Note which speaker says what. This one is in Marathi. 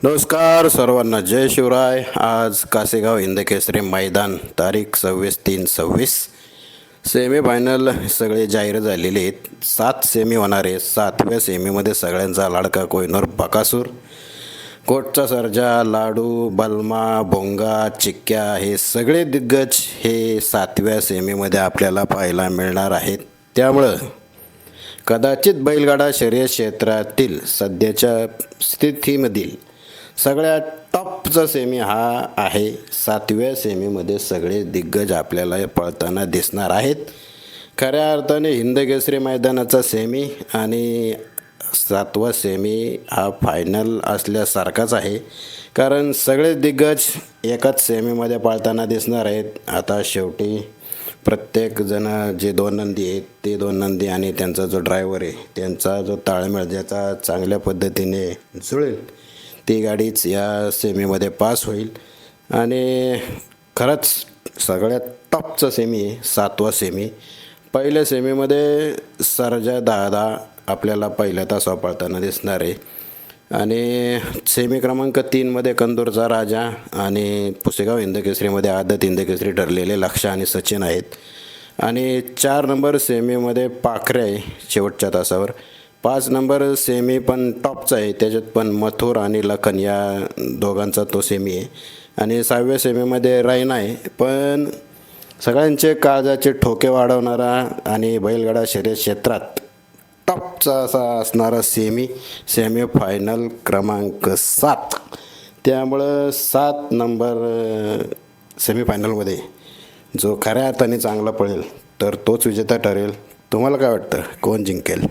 Speaker 1: नमस्कार सर्वांना, जय शिवराय. आज कासेगाव हिंदकेसरी मैदान, तारीख 26/3/26. सेमीफायनल सगळे जाहीर झालेले आहेत. 7 सेमी होणार आहे. 7व्या सेमीमध्ये सगळ्यांचा लाडका कोहिनूर बकासूर, कोटचा सर्जा, लाडू, बलमा, भोंगा, चिक्क्या हे सगळे दिग्गज हे 7व्या सेमीमध्ये आपल्याला पाहायला मिळणार आहेत. त्यामुळं कदाचित बैलगाडा शर्यत क्षेत्रातील सध्याच्या स्थितीमधील सगळ्यात टॉपचा सेमी हा आहे. 7व्या सेमीमध्ये सगळे दिग्गज आपल्याला पळताना दिसणार आहेत. खऱ्या अर्थाने हिंदकेसरी मैदानाचा सेमी आणि 7वा सेमी हा फायनल असल्यासारखाच आहे, कारण सगळे दिग्गज एकाच सेमीमध्ये पळताना दिसणार आहेत. आता शेवटी प्रत्येकजण जे 2 नंदी आहेत ते 2 नंदी आणि त्यांचा जो ड्रायव्हर आहे त्यांचा जो ताळमेळ ज्याचा चांगल्या पद्धतीने जुळेल ती गाडीच या सेमीमध्ये पास होईल. आणि खरंच सगळ्यात टॉपचा सेमी आहे 7वा सेमी. पहिल्या सेमीमध्ये सर्जा दादा आपल्याला पहिल्या तासावर पळताना दिसणार आहे. आणि सेमी क्रमांक 3मध्ये कंदूरचा राजा आणि पुसेगाव हिंदकेसरीमध्ये आदत हिंदकेसरी ठरलेले लक्ष आणि सचिन आहेत. आणि 4 नंबर सेमीमध्ये पाखरे आहे शेवटच्या तासावर. 5 नंबर सेमी पण टॉपचा आहे, त्याच्यात पण मथुर आणि लखन या दोघांचा तो सेमी आहे. आणि 6व्या सेमीमध्ये रायना आहे. पण सगळ्यांचे काळजाचे ठोके वाढवणारा आणि बैलगाडा शर्यत क्षेत्रात टॉपचा असा असणारा सेमी फायनल क्रमांक 7. त्यामुळं 7 नंबर सेमीफायनलमध्ये जो खऱ्या अर्थाने चांगला पळेल तर तोच विजेता ठरेल. तुम्हाला काय वाटतं, कोण जिंकेल?